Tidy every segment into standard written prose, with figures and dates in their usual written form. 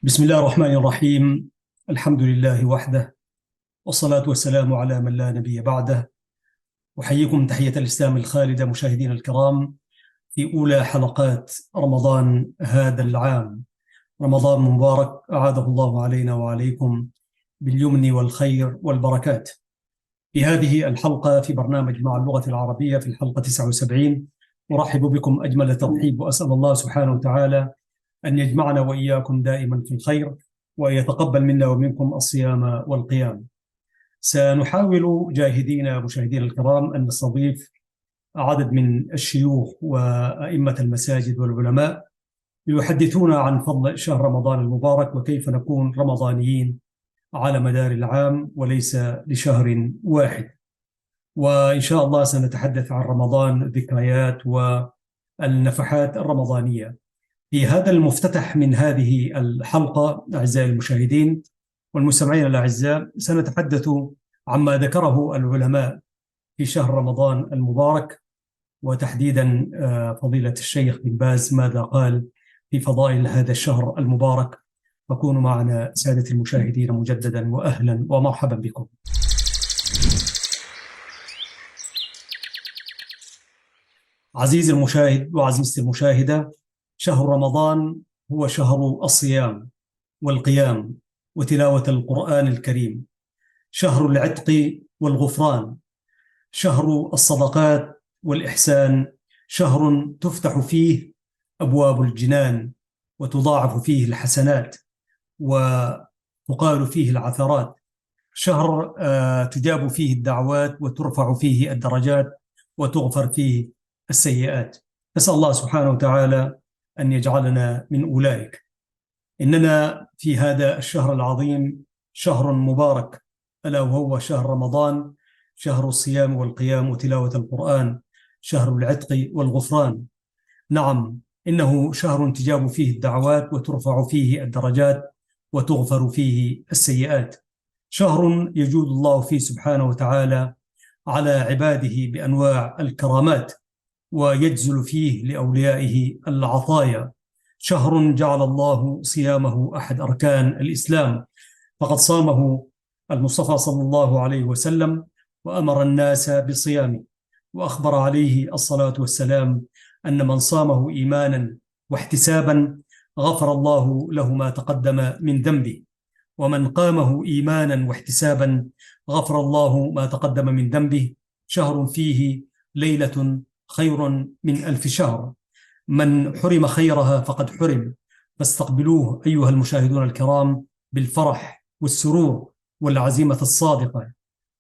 بسم الله الرحمن الرحيم. الحمد لله وحده، والصلاة والسلام على من لا نبي بعده. أحييكم تحية الإسلام الخالدة مشاهدينا الكرام في أولى حلقات رمضان هذا العام. رمضان مبارك أعاده الله علينا وعليكم باليمن والخير والبركات. في هذه الحلقة في برنامج مع اللغة العربية في الحلقة 79 أرحب بكم أجمل ترحيب، وأسأل الله سبحانه وتعالى أن يجمعنا وإياكم دائما في الخير، ويتقبل منا ومنكم الصيام والقيام. سنحاول جاهدين مشاهدينا الكرام أن نستضيف عدد من الشيوخ وأئمة المساجد والعلماء ليحدثونا عن فضل شهر رمضان المبارك، وكيف نكون رمضانيين على مدار العام وليس لشهر واحد. وإن شاء الله سنتحدث عن رمضان، الذكريات والنفحات الرمضانية. في هذا المفتتح من هذه الحلقة أعزائي المشاهدين والمستمعين الأعزاء، سنتحدث عما ذكره العلماء في شهر رمضان المبارك، وتحديدا فضيلة الشيخ بن باز ماذا قال في فضائل هذا الشهر المبارك. فكونوا معنا سادة المشاهدين مجددا، وأهلا ومرحبا بكم. عزيزي المشاهد وعزيزتي المشاهدة، شهر رمضان هو شهر الصيام والقيام وتلاوة القرآن الكريم، شهر العتق والغفران، شهر الصدقات والإحسان، شهر تفتح فيه أبواب الجنان وتضاعف فيه الحسنات وتقال فيه العثرات، شهر تجاب فيه الدعوات وترفع فيه الدرجات وتغفر فيه السيئات. نسأل الله سبحانه وتعالى أن يجعلنا من أولئك. إننا في هذا الشهر العظيم شهر مبارك، ألا وهو شهر رمضان، شهر الصيام والقيام وتلاوة القرآن، شهر العتق والغفران. نعم، إنه شهر تجاب فيه الدعوات وترفع فيه الدرجات وتغفر فيه السيئات، شهر يجود الله فيه سبحانه وتعالى على عباده بأنواع الكرامات، ويجزل فيه لأوليائه العطايا، شهر جعل الله صيامه أحد أركان الإسلام، فقد صامه المصطفى صلى الله عليه وسلم وأمر الناس بصيامه، وأخبر عليه الصلاة والسلام أن من صامه إيمانا واحتسابا غفر الله له ما تقدم من ذنبه، ومن قامه إيمانا واحتسابا غفر الله ما تقدم من ذنبه. شهر فيه ليلة خير من 1000 شهر، من حرم خيرها فقد حرم، فاستقبلوه أيها المشاهدون الكرام بالفرح والسرور والعزيمة الصادقة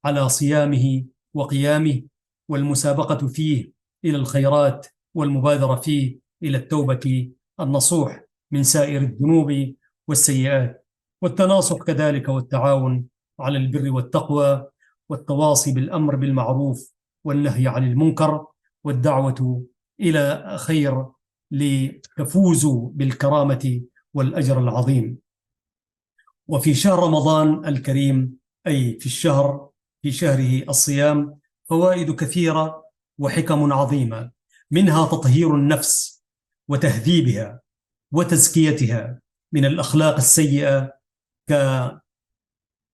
على صيامه وقيامه، والمسابقة فيه إلى الخيرات، والمبادرة فيه إلى التوبة النصوح من سائر الذنوب والسيئات، والتناصح كذلك، والتعاون على البر والتقوى، والتواصي بالأمر بالمعروف والنهي عن المنكر، والدعوة إلى خير لتفوزوا بالكرامة والأجر العظيم. وفي شهر رمضان الكريم، أي في شهره الصيام، فوائد كثيرة وحكم عظيمة، منها تطهير النفس وتهذيبها وتزكيتها من الأخلاق السيئة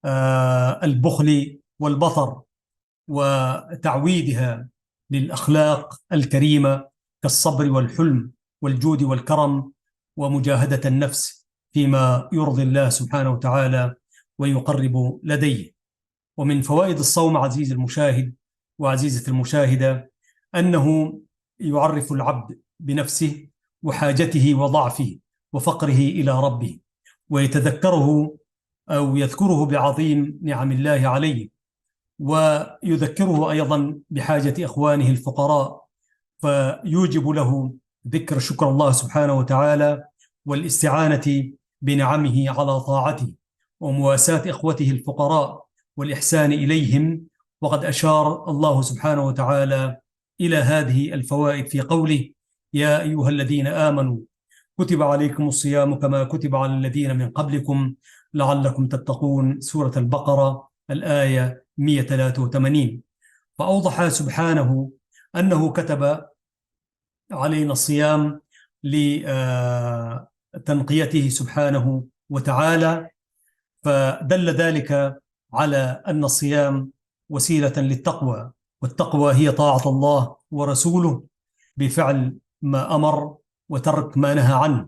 كالبخل والبطر، وتعويدها للأخلاق الكريمة كالصبر والحلم والجود والكرم ومجاهدة النفس فيما يرضي الله سبحانه وتعالى ويقرب لديه. ومن فوائد الصوم عزيزي المشاهد وعزيزة المشاهدة أنه يعرف العبد بنفسه وحاجته وضعفه وفقره إلى ربه، ويتذكره أو يذكره بعظيم نعم الله عليه، ويذكره أيضا بحاجة إخوانه الفقراء، فيوجب له ذكر شكر الله سبحانه وتعالى والاستعانة بنعمه على طاعته ومواساة إخوته الفقراء والإحسان إليهم. وقد أشار الله سبحانه وتعالى إلى هذه الفوائد في قوله: يا أيها الذين آمنوا كتب عليكم الصيام كما كتب على الذين من قبلكم لعلكم تتقون، سورة البقرة الآية 183. فأوضح سبحانه أنه كتب علينا الصيام لتنقيته سبحانه وتعالى، فدل ذلك على أن الصيام وسيلة للتقوى، والتقوى هي طاعة الله ورسوله بفعل ما أمر وترك ما نهى عنه،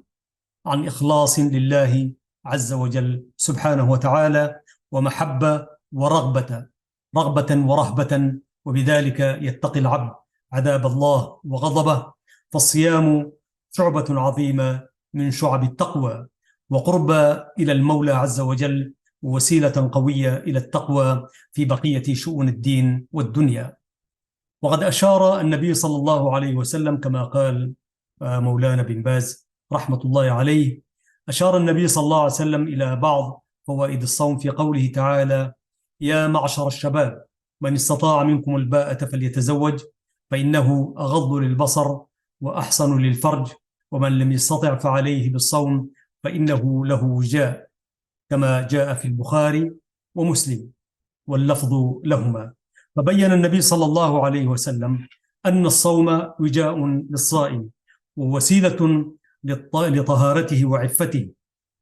عن إخلاص لله عز وجل سبحانه وتعالى، ومحبة ورغبة، رغبة ورهبة، وبذلك يتقي العبد عذاب الله وغضبه. فالصيام شعبة عظيمة من شعب التقوى، وقربة إلى المولى عز وجل، ووسيلة قوية إلى التقوى في بقية شؤون الدين والدنيا. وقد أشار النبي صلى الله عليه وسلم كما قال مولانا بن باز رحمة الله عليه، أشار النبي صلى الله عليه وسلم إلى بعض فوائد الصوم في قوله تعالى: يا معشر الشباب من استطاع منكم الباءة فليتزوج فإنه أغض للبصر وأحصن للفرج، ومن لم يستطع فعليه بالصوم فإنه له وجاء، كما جاء في البخاري ومسلم واللفظ لهما. فبين النبي صلى الله عليه وسلم أن الصوم وجاء للصائم ووسيلة لطهارته وعفته،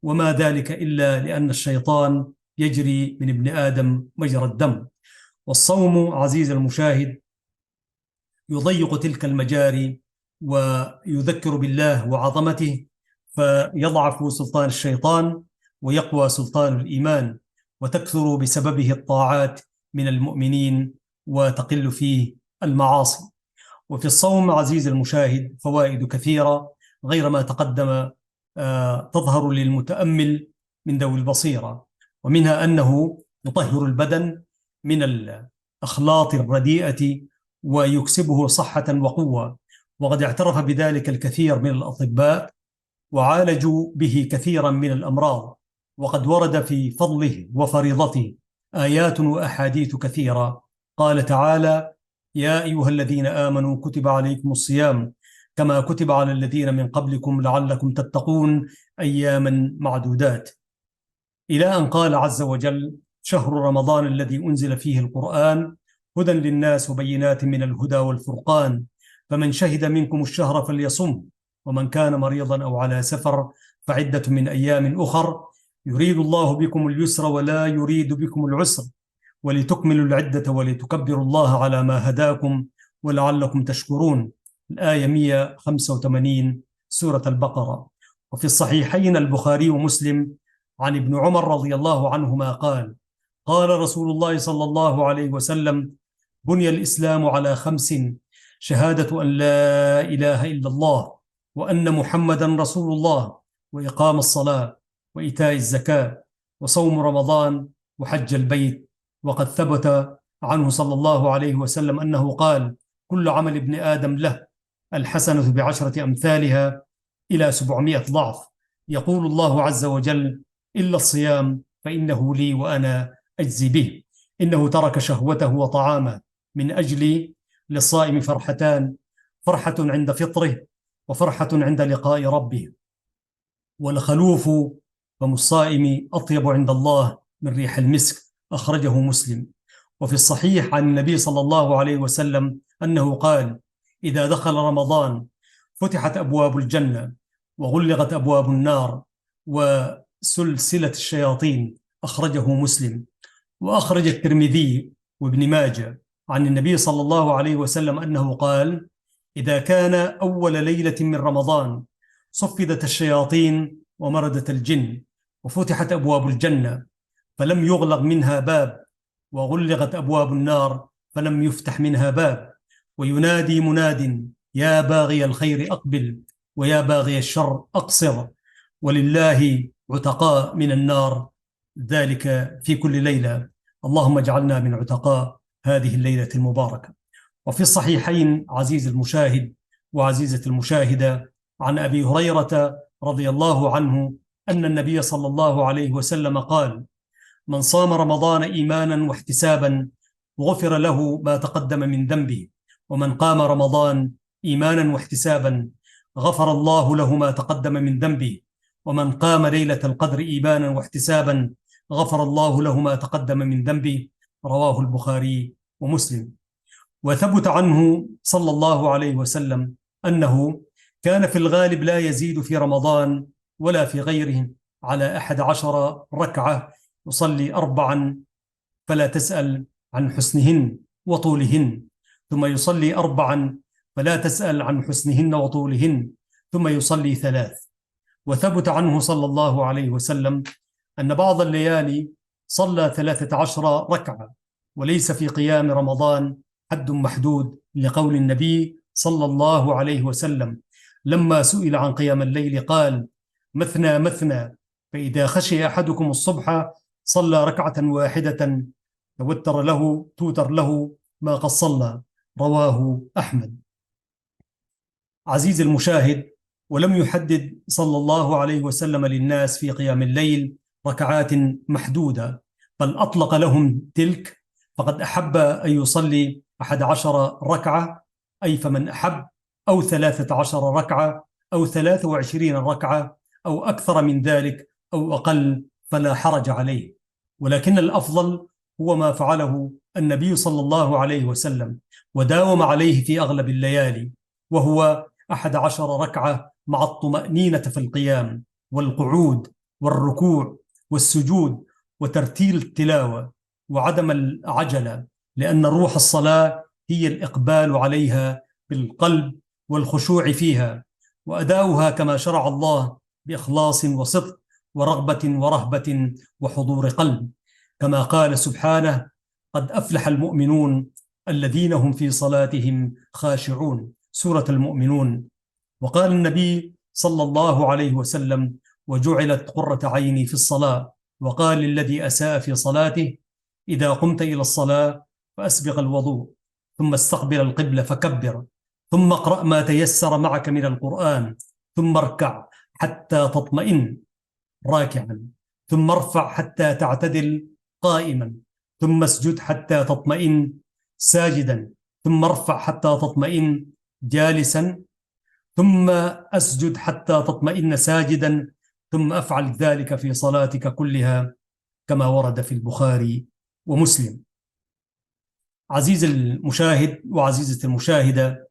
وما ذلك إلا لأن الشيطان يجري من ابن آدم مجرى الدم. والصوم عزيز المشاهد يضيق تلك المجاري ويذكر بالله وعظمته، فيضعف سلطان الشيطان ويقوى سلطان الإيمان، وتكثر بسببه الطاعات من المؤمنين وتقل فيه المعاصي. وفي الصوم عزيز المشاهد فوائد كثيرة غير ما تقدم تظهر للمتأمل من ذوي البصيرة، ومنها أنه يطهر البدن من الأخلاط الرديئة ويكسبه صحة وقوة، وقد اعترف بذلك الكثير من الأطباء وعالجوا به كثيرا من الأمراض، وقد ورد في فضله وفريضته آيات وأحاديث كثيرة. قال تعالى: يا أيها الذين آمنوا كتب عليكم الصيام كما كتب على الذين من قبلكم لعلكم تتقون أياما معدودات، إلى أن قال عز وجل: شهر رمضان الذي أنزل فيه القرآن هدى للناس وبينات من الهدى والفرقان، فمن شهد منكم الشهر فليصم، ومن كان مريضا أو على سفر فعدة من أيام أخر، يريد الله بكم اليسر ولا يريد بكم العسر، ولتكملوا العدة ولتكبروا الله على ما هداكم ولعلكم تشكرون. الآية 185 سورة البقرة. وفي الصحيحين البخاري ومسلم عن ابن عمر رضي الله عنهما قال: قال رسول الله صلى الله عليه وسلم: بني الإسلام على 5: شهادة أن لا إله إلا الله وأن محمدا رسول الله، وإقام الصلاة، وإيتاء الزكاة، وصوم رمضان، وحج البيت. وقد ثبت عنه صلى الله عليه وسلم أنه قال: كل عمل ابن آدم له، الحسنة بعشرة أمثالها إلى 700 ضعف. يقول الله عز وجل: إلا الصيام فإنه لي وأنا أجزي به. إنه ترك شهوته وطعامه من أجلي. للصائم فرحتان: فرحة عند فطره، وفرحة عند لقاء ربه. والخلوف فم الصائم أطيب عند الله من ريح المسك، أخرجه مسلم. وفي الصحيح عن النبي صلى الله عليه وسلم أنه قال: إذا دخل رمضان فتحت أبواب الجنة وغلقت أبواب النار وسلسلة الشياطين، أخرجه مسلم. وأخرج الترمذي وابن ماجه عن النبي صلى الله عليه وسلم أنه قال: إذا كان أول ليلة من رمضان صفدت الشياطين ومردت الجن، وفتحت أبواب الجنة فلم يغلق منها باب، وغلقت أبواب النار فلم يفتح منها باب، وينادي مناد: يا باغي الخير أقبل، ويا باغي الشر أقصر، ولله عتقاء من النار، ذلك في كل ليلة. اللهم اجعلنا من عتقاء هذه الليلة المباركة. وفي الصحيحين عزيز المشاهد وعزيزة المشاهدة عن أبي هريرة رضي الله عنه أن النبي صلى الله عليه وسلم قال: من صام رمضان إيمانا واحتسابا غفر له ما تقدم من ذنبه، ومن قام رمضان إيمانا واحتسابا غفر الله له ما تقدم من ذنبه، ومن قام ليلة القدر إيمانا واحتسابا غفر الله له ما تقدم من ذنبه. رواه البخاري ومسلم. وثبت عنه صلى الله عليه وسلم أنه كان في الغالب لا يزيد في رمضان ولا في غيره على 11 ركعة يصلي 4 فلا تسأل عن حسنهن وطولهن، ثم يصلي 4 فلا تسأل عن حسنهن وطولهن، ثم يصلي 3. وثبت عنه صلى الله عليه وسلم أن بعض الليالي صلى 13 ركعة، وليس في قيام رمضان حد محدود، لقول النبي صلى الله عليه وسلم لما سئل عن قيام الليل قال: مثنى مثنى، فإذا خشي أحدكم الصبح صلى ركعة واحدة توتر له ما قد صلى. رواه أحمد. عزيز المشاهد، ولم يحدد صلى الله عليه وسلم للناس في قيام الليل ركعات محدودة، بل أطلق لهم تلك، فقد أحب أن يصلي 11 ركعة، أي فمن أحب، أو 13 ركعة، أو 23 ركعة، أو أكثر من ذلك أو أقل، فلا حرج عليه. ولكن الأفضل هو ما فعله النبي صلى الله عليه وسلم وداوم عليه في أغلب الليالي، وهو 11 ركعة مع الطمأنينة في القيام والقعود والركوع والسجود وترتيل التلاوة وعدم العجلة، لأن روح الصلاة هي الإقبال عليها بالقلب والخشوع فيها، وأداؤها كما شرع الله بإخلاص وصدق ورغبة ورهبة وحضور قلب، كما قال سبحانه: قد أفلح المؤمنون الذين هم في صلاتهم خاشعون، سورة المؤمنون. وقال النبي صلى الله عليه وسلم: وجعلت قرة عيني في الصلاة. وقال الذي أساء في صلاته: إذا قمت إلى الصلاة فأسبغ الوضوء، ثم استقبل القبلة فكبر، ثم اقرأ ما تيسر معك من القرآن، ثم اركع حتى تطمئن راكعا، ثم ارفع حتى تعتدل قائما، ثم اسجد حتى تطمئن ساجدا، ثم ارفع حتى تطمئن جالسا، ثم أسجد حتى تطمئن ساجدا، ثم أفعل ذلك في صلاتك كلها، كما ورد في البخاري ومسلم. عزيز المشاهد وعزيزة المشاهدة،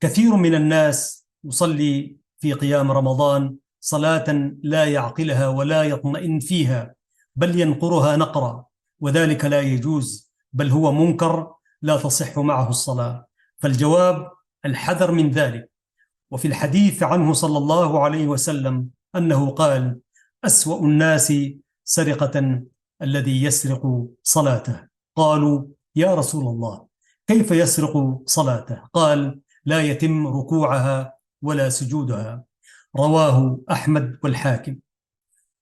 كثير من الناس يصلي في قيام رمضان صلاة لا يعقلها ولا يطمئن فيها، بل ينقرها نقرا، وذلك لا يجوز، بل هو منكر لا تصح معه الصلاة. فالجواب الحذر من ذلك. وفي الحديث عنه صلى الله عليه وسلم أنه قال: أسوأ الناس سرقة الذي يسرق صلاته. قالوا: يا رسول الله، كيف يسرق صلاته؟ قال: لا يتم ركوعها ولا سجودها. رواه أحمد والحاكم.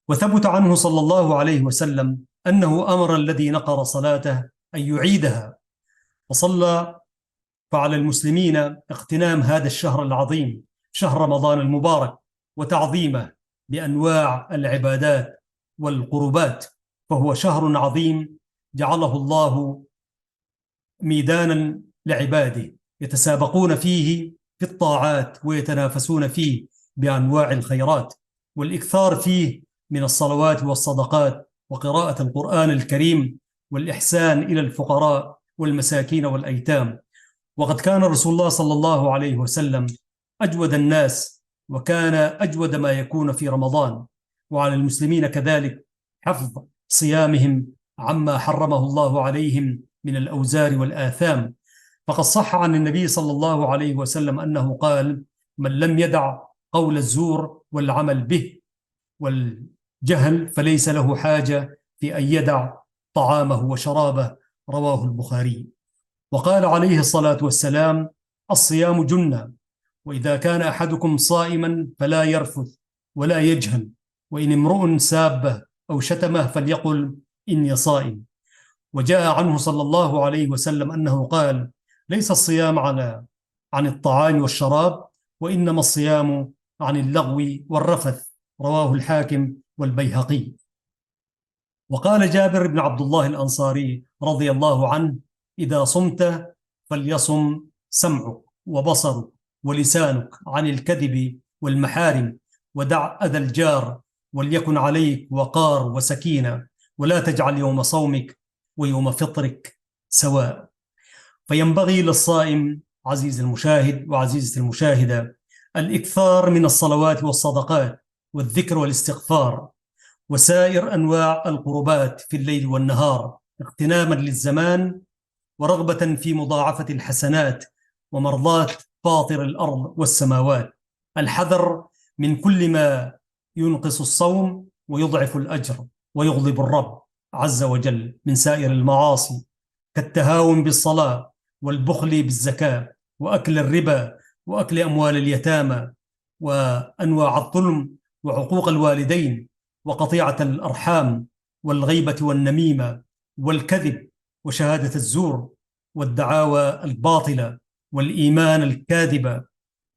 وثبت عنه صلى الله عليه وسلم أنه أمر الذي نقر صلاته أن يعيدها. وصلى فعلى المسلمين اغتنام هذا الشهر العظيم، شهر رمضان المبارك، وتعظيمه بأنواع العبادات والقربات، فهو شهر عظيم جعله الله ميدانا لعباده يتسابقون فيه في الطاعات ويتنافسون فيه بأنواع الخيرات، والإكثار فيه من الصلوات والصدقات وقراءة القرآن الكريم والإحسان إلى الفقراء والمساكين والأيتام. وقد كان رسول الله صلى الله عليه وسلم أجود الناس، وكان أجود ما يكون في رمضان، وعلى المسلمين كذلك حفظ صيامهم عما حرمه الله عليهم من الأوزار والآثام. فقد صح عن النبي صلى الله عليه وسلم أنه قال: من لم يدع قول الزور والعمل به والجهل فليس له حاجة في أن يدع طعامه وشرابه. رواه البخاري. وقال عليه الصلاة والسلام: الصيام جنة، وإذا كان أحدكم صائما فلا يرفث ولا يجهل، وإن امرؤ سابه أو شتمه فليقل إني صائم. وجاء عنه صلى الله عليه وسلم أنه قال: ليس الصيام عن الطعام والشراب، وإنما الصيام عن اللغو والرفث. رواه الحاكم والبيهقي. وقال جابر بن عبد الله الأنصاري رضي الله عنه: إذا صمت فليصم سمعك وبصرك ولسانك عن الكذب والمحارم، ودع أذى الجار، وليكن عليك وقار وسكينة، ولا تجعل يوم صومك ويوم فطرك سواء. فينبغي للصائم عزيز المشاهد وعزيزة المشاهدة الإكثار من الصلوات والصدقات والذكر والاستغفار، وسائر أنواع القربات في الليل والنهار، اغتناما للزمان ورغبة في مضاعفة الحسنات ومرضاة فاطر الأرض والسماوات. الحذر من كل ما ينقص الصوم ويضعف الأجر ويغضب الرب عز وجل من سائر المعاصي، كالتهاون بالصلاة والبخل بالزكاة وأكل الربا وأكل أموال اليتامى وأنواع الظلم وعقوق الوالدين وقطيعة الأرحام والغيبة والنميمة والكذب وشهادة الزور والدعاوى الباطلة والإيمان الكاذبة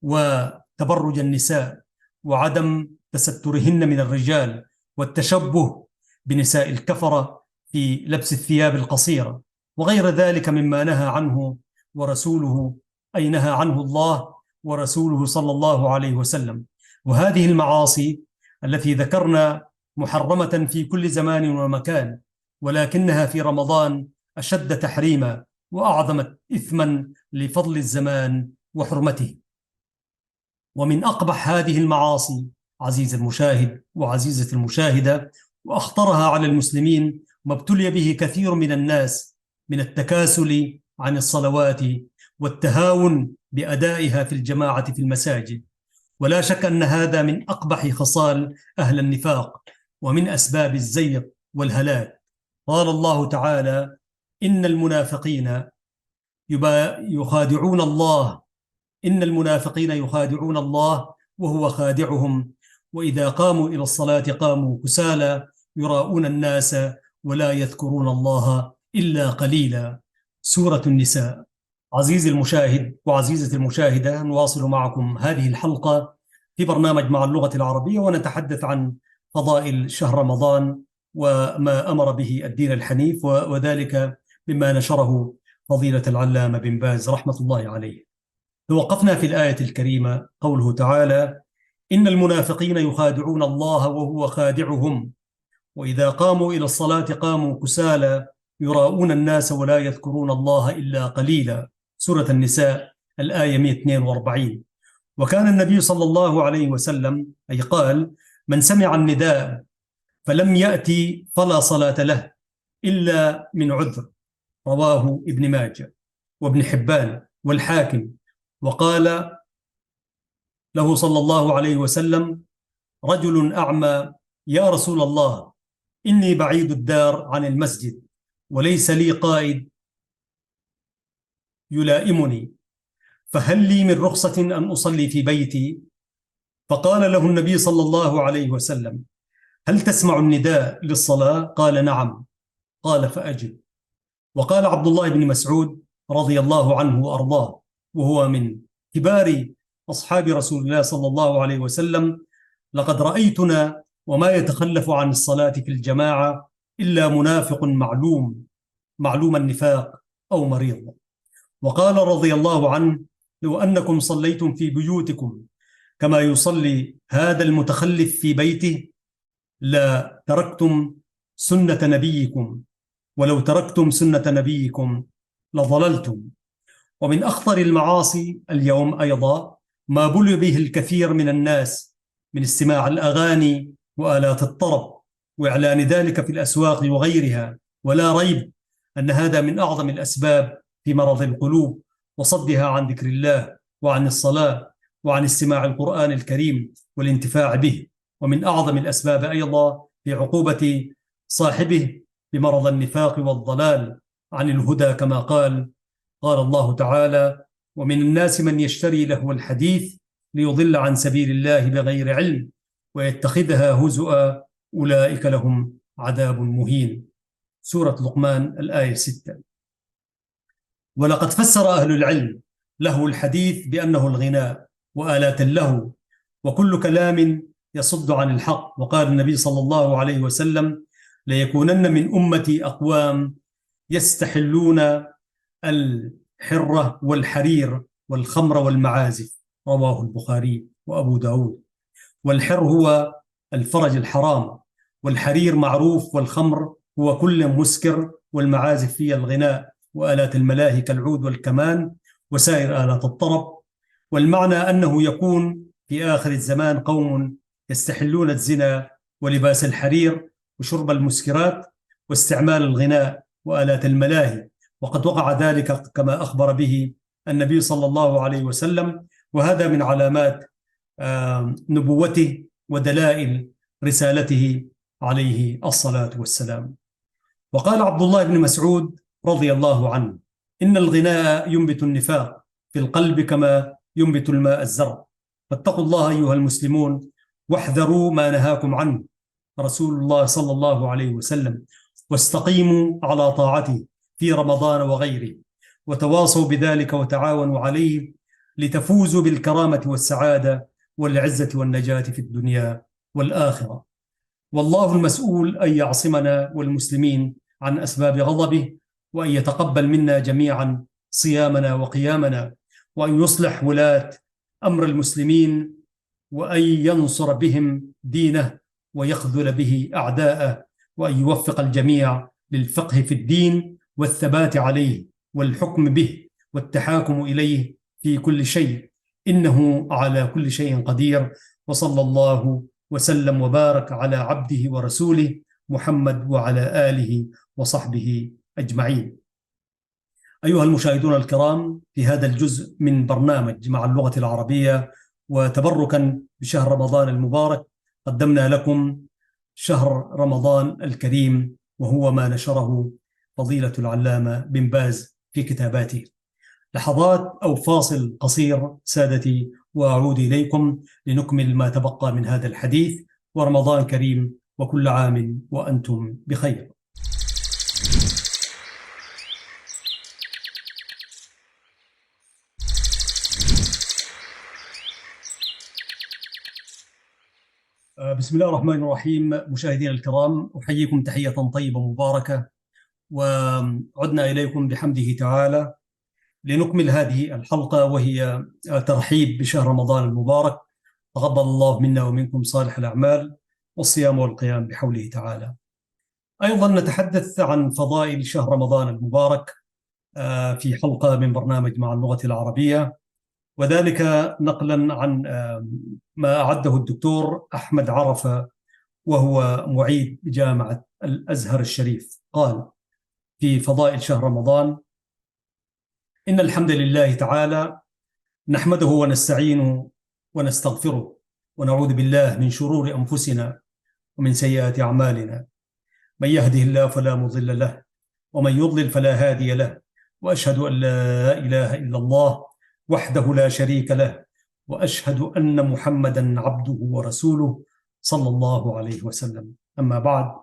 وتبرج النساء وعدم تسترهن من الرجال والتشبه بنساء الكفرة في لبس الثياب القصيرة وغير ذلك مما نهى عنه ورسوله، أي نهى عنه الله ورسوله صلى الله عليه وسلم. وهذه المعاصي التي ذكرنا محرمة في كل زمان ومكان، ولكنها في رمضان أشد تحريما وأعظم إثما لفضل الزمان وحرمته. ومن أقبح هذه المعاصي عزيز المشاهد وعزيزة المشاهدة وأخطرها على المسلمين ما ابتلي به كثير من الناس من التكاسل عن الصلوات والتهاون بأدائها في الجماعة في المساجد. ولا شك أن هذا من أقبح خصال أهل النفاق ومن أسباب الزيغ والهلاك. قال الله تعالى: إن المنافقين يخادعون الله وهو خادعهم وإذا قاموا إلى الصلاة قاموا كسالى يراءون الناس ولا يذكرون الله إلا قليلا. سورة النساء. عزيزي المشاهد وعزيزة المشاهدة، نواصل معكم هذه الحلقة في برنامج مع اللغة العربية، ونتحدث عن فضائل شهر رمضان وما أمر به الدين الحنيف، وذلك مما نشره فضيلة العلامة بن باز رحمة الله عليه. توقفنا في الآية الكريمة قوله تعالى: إن المنافقين يخادعون الله وهو خادعهم وإذا قاموا إلى الصلاة قاموا كسالى يراءون الناس ولا يذكرون الله إلا قليلا. سورة النساء الآية 142. وكان النبي صلى الله عليه وسلم أي قال: من سمع النداء فلم يأتي فلا صلاة له إلا من عذر. رواه ابن ماجه وابن حبان والحاكم. وقال له صلى الله عليه وسلم رجل أعمى: يا رسول الله، إني بعيد الدار عن المسجد وليس لي قائد يلائمني، فهل لي من رخصة أن أصلي في بيتي؟ فقال له النبي صلى الله عليه وسلم: هل تسمع النداء للصلاة؟ قال: نعم. قال: فأجب. وقال عبد الله بن مسعود رضي الله عنه وأرضاه، وهو من كبار أصحاب رسول الله صلى الله عليه وسلم: لقد رأيتنا وما يتخلف عن الصلاة في الجماعة إلا منافق معلوم النفاق أو مريض. وقال رضي الله عنه: لو أنكم صليتم في بيوتكم كما يصلي هذا المتخلف في بيته لا تركتم سنة نبيكم، ولو تركتم سنة نبيكم لضللتم. ومن أخطر المعاصي اليوم أيضا ما بلي به الكثير من الناس من استماع الأغاني وآلات الطرب وإعلان ذلك في الأسواق وغيرها، ولا ريب أن هذا من أعظم الأسباب في مرض القلوب وصدها عن ذكر الله وعن الصلاة وعن استماع القرآن الكريم والانتفاع به، ومن أعظم الأسباب أيضا في عقوبة صاحبه بمرض النفاق والضلال عن الهدى، كما قال الله تعالى: ومن الناس من يشتري لهو الحديث ليضل عن سبيل الله بغير علم ويتخذها هزؤا أولئك لهم عذاب مهين. سورة لقمان الآية 6. ولقد فسر أهل العلم لهو الحديث بأنه الغناء وآلات اللهو وكل كلام يصد عن الحق. وقال النبي صلى الله عليه وسلم: ليكونن من أمتي أقوام يستحلون الحرة والحرير والخمر والمعازف. رواه البخاري وأبو داود. والحر هو الفرج الحرام، والحرير معروف، والخمر هو كل مسكر، والمعازف هي الغناء وآلات الملاهي كالعود والكمان وسائر آلات الطرب. والمعنى أنه يكون في آخر الزمان قوم يستحلون الزنا ولباس الحرير وشرب المسكرات واستعمال الغناء وآلات الملاهي، وقد وقع ذلك كما أخبر به النبي صلى الله عليه وسلم، وهذا من علامات نبوته ودلائل رسالته عليه الصلاة والسلام. وقال عبد الله بن مسعود رضي الله عنه: إن الغناء ينبت النفاق في القلب كما ينبت الماء الزرع، فاتقوا الله أيها المسلمون واحذروا ما نهاكم عنه رسول الله صلى الله عليه وسلم، واستقيموا على طاعته في رمضان وغيره، وتواصوا بذلك وتعاونوا عليه لتفوزوا بالكرامة والسعادة والعزة والنجاة في الدنيا والآخرة. والله المسؤول أن يعصمنا والمسلمين عن أسباب غضبه، وأن يتقبل منا جميعا صيامنا وقيامنا، وأن يصلح ولاة أمر المسلمين، وأن ينصر بهم دينه ويخذل به أعداءه، وأن يوفق الجميع للفقه في الدين والثبات عليه والحكم به والتحاكم إليه في كل شيء، إنه على كل شيء قدير. وصلى الله وسلم وبارك على عبده ورسوله محمد وعلى آله وصحبه أجمعين. أيها المشاهدون الكرام، في هذا الجزء من برنامج مع اللغة العربية وتبركا بشهر رمضان المبارك، قدمنا لكم شهر رمضان الكريم، وهو ما نشره فضيلة العلامة بن باز في كتاباته. لحظات أو فاصل قصير سادتي، وأعود إليكم لنكمل ما تبقى من هذا الحديث. ورمضان كريم، وكل عام وأنتم بخير. بسم الله الرحمن الرحيم. مشاهدينا الكرام، أحييكم تحية طيبة مباركة، وعدنا إليكم بحمده تعالى لنكمل هذه الحلقة، وهي ترحيب بشهر رمضان المبارك. تقبل الله منا ومنكم صالح الأعمال والصيام والقيام بحوله تعالى. أيضا نتحدث عن فضائل شهر رمضان المبارك في حلقة من برنامج مع اللغة العربية، وذلك نقلا عن ما أعده الدكتور أحمد عرفة، وهو معيد جامعة الأزهر الشريف. قال في فضائل شهر رمضان: إن الحمد لله تعالى نحمده ونستعينه ونستغفره، ونعوذ بالله من شرور أنفسنا ومن سيئات أعمالنا. من يهده الله فلا مضل له، ومن يضلل فلا هادي له، وأشهد أن لا إله إلا الله وحده لا شريك له، وأشهد أن محمدا عبده ورسوله صلى الله عليه وسلم. أما بعد،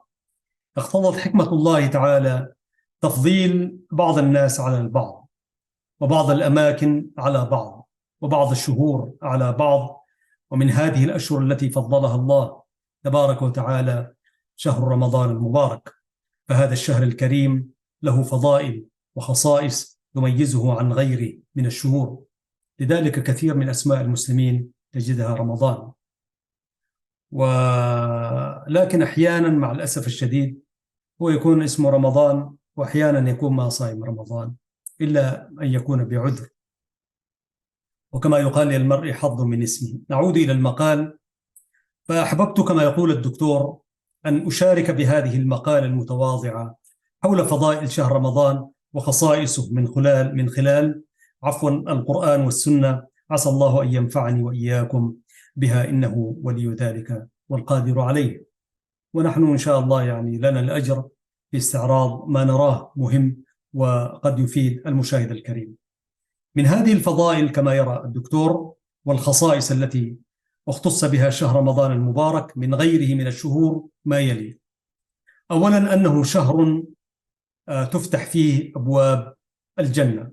اقتضت حكمة الله تعالى تفضيل بعض الناس على البعض، وبعض الأماكن على بعض، وبعض الشهور على بعض. ومن هذه الأشهر التي فضلها الله تبارك وتعالى شهر رمضان المبارك، فهذا الشهر الكريم له فضائل وخصائص تميزه عن غيره من الشهور، لذلك كثير من أسماء المسلمين تجدها رمضان. ولكن أحيانا مع الأسف الشديد هو يكون اسمه رمضان، وأحيانا يكون ما صايم رمضان إلا أن يكون بعذر، وكما يقال للمرء حظ من اسمه. نعود إلى المقال، فأحببت كما يقول الدكتور أن أشارك بهذه المقالة المتواضعة حول فضائل شهر رمضان وخصائصه من خلال القرآن والسنة. عسى الله أن ينفعني وإياكم بها، إنه ولي ذلك والقادر عليه. ونحن إن شاء الله يعني لنا الأجر في استعراض ما نراه مهم وقد يفيد المشاهد الكريم. من هذه الفضائل كما يرى الدكتور والخصائص التي اختص بها شهر رمضان المبارك من غيره من الشهور ما يلي: أولا، أنه شهر تفتح فيه أبواب الجنة.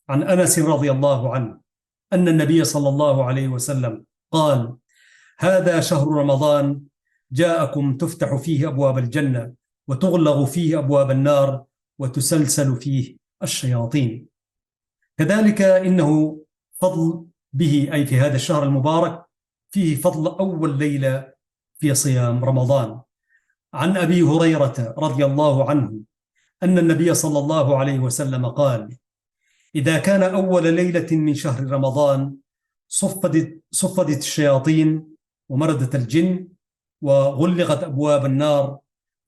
عن أنس رضي الله عنه أن النبي صلى الله عليه وسلم قال: هذا شهر رمضان جاءكم تفتح فيه أبواب الجنة، وتغلق فيه أبواب النار، وتسلسل فيه الشياطين. كذلك إنه فضل به، أي في هذا الشهر المبارك، فيه فضل أول ليلة في صيام رمضان. عن أبي هريرة رضي الله عنه أن النبي صلى الله عليه وسلم قال: إذا كان أول ليلة من شهر رمضان صفدت الشياطين ومردت الجن، وغلقت أبواب النار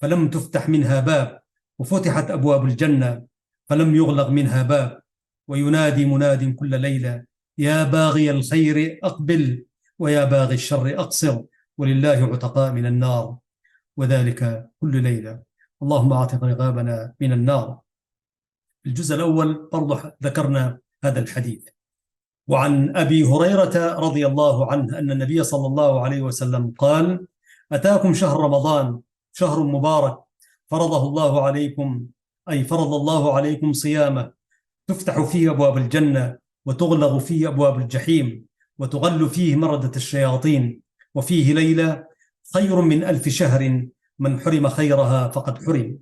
فلم تفتح منها باب، وفتحت أبواب الجنة فلم يغلق منها باب. وينادي مناد كل ليلة: يا باغي الخير أقبل، ويا باغي الشر أقصر، ولله عتقاء من النار، وذلك كل ليلة. اللهم أعتق رقابنا من النار. في الجزء الأول برضه ذكرنا هذا الحديث. وعن أبي هريرة رضي الله عنه أن النبي صلى الله عليه وسلم قال: أتاكم شهر رمضان، شهر مبارك، فرضه الله عليكم، أي فرض الله عليكم صيامه، تفتح فيه أبواب الجنة، وتغلق فيه أبواب الجحيم، وتغل فيه مردة الشياطين، وفيه ليلة خير من 1000 شهر، من حرم خيرها فقد حرم.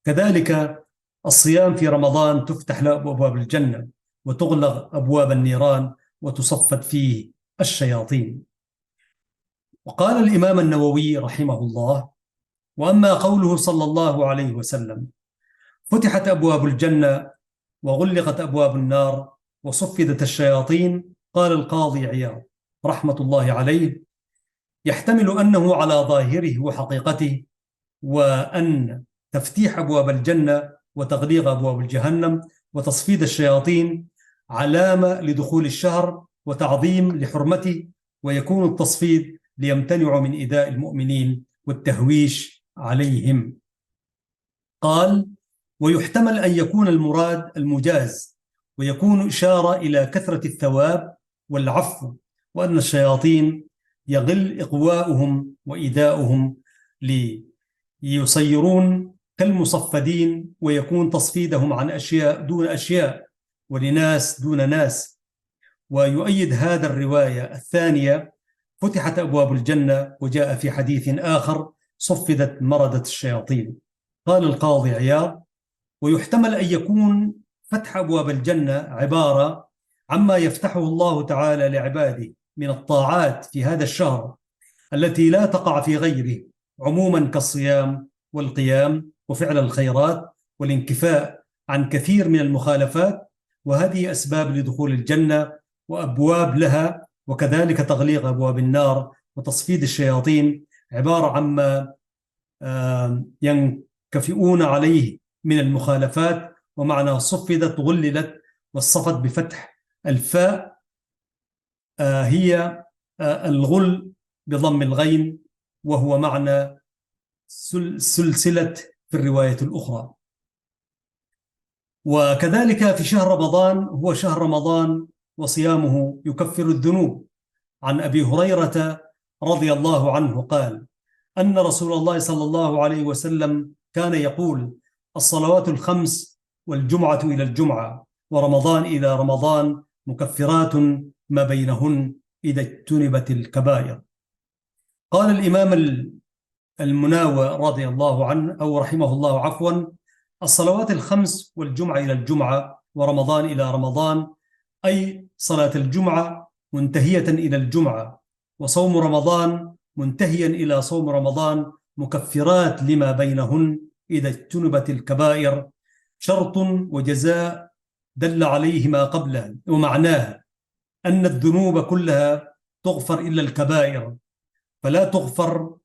كذلك الصيام في رمضان تفتح له أبواب الجنة، وتغلق أبواب النيران، وتصفد فيه الشياطين. وقال الإمام النووي رحمه الله: وأما قوله صلى الله عليه وسلم: فتحت أبواب الجنة وغلقت أبواب النار وصفدت الشياطين، قال القاضي عياض رحمة الله عليه: يحتمل أنه على ظاهره وحقيقته، وأن تفتيح أبواب الجنة وتغليق أبواب الجهنم وتصفيد الشياطين علامة لدخول الشهر وتعظيم لحرمته، ويكون التصفيد ليمتنعوا من إيذاء المؤمنين والتهويش عليهم. قال: ويحتمل أن يكون المراد المجاز، ويكون إشارة إلى كثرة الثواب والعفو، وأن الشياطين يغل إقواؤهم وإيذاؤهم ليصيرون كالمصفدين، ويكون تصفيدهم عن أشياء دون أشياء، ولناس دون ناس. ويؤيد هذا الرواية الثانية: فتحت أبواب الجنة، وجاء في حديث آخر: صفدت مردة الشياطين. قال القاضي عياض: ويحتمل أن يكون فتح أبواب الجنة عبارة عما يفتحه الله تعالى لعباده من الطاعات في هذا الشهر التي لا تقع في غيره، عموما كالصيام والقيام وفعل الخيرات والانكفاء عن كثير من المخالفات، وهذه أسباب لدخول الجنة وأبواب لها. وكذلك تغليق أبواب النار وتصفيد الشياطين عبارة عما ينكفئون عليه من المخالفات، ومعنى صفدت غللت، والصفد بفتح الفاء هي الغل بضم الغين، وهو معنى سلسلة في الرواية الأخرى. وكذلك في شهر رمضان، هو شهر رمضان وصيامه يكفر الذنوب. عن أبي هريرة رضي الله عنه قال: أن رسول الله صلى الله عليه وسلم كان يقول: الصلوات الخمس، والجمعة إلى الجمعة، ورمضان إلى رمضان، مكفرات ما بينهن إذا اجتنبت الكبائر. قال الإمام المناوى رضي الله عنه أو رحمه الله عفوا: الصلوات الخمس والجمعة إلى الجمعة ورمضان إلى رمضان، أي صلاة الجمعة منتهية إلى الجمعة، وصوم رمضان منتهيا إلى صوم رمضان، مكفرات لما بينهن إذا اجتنبت الكبائر، شرط وجزاء دل عليه ما قبله. ومعناه أن الذنوب كلها تغفر إلا الكبائر، فلا تغفر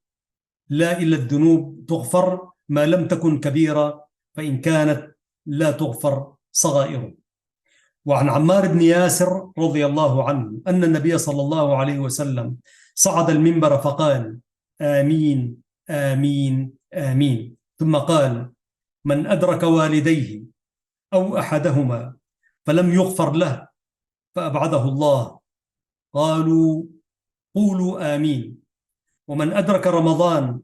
لا إلا الذنوب تغفر ما لم تكن كبيرة، فإن كانت لا تغفر صغائره. وعن عمار بن ياسر رضي الله عنه أن النبي صلى الله عليه وسلم صعد المنبر فقال: آمين آمين آمين، ثم قال: من أدرك والديه أو أحدهما فلم يغفر له فأبعده الله، قالوا: قولوا آمين. ومن أدرك رمضان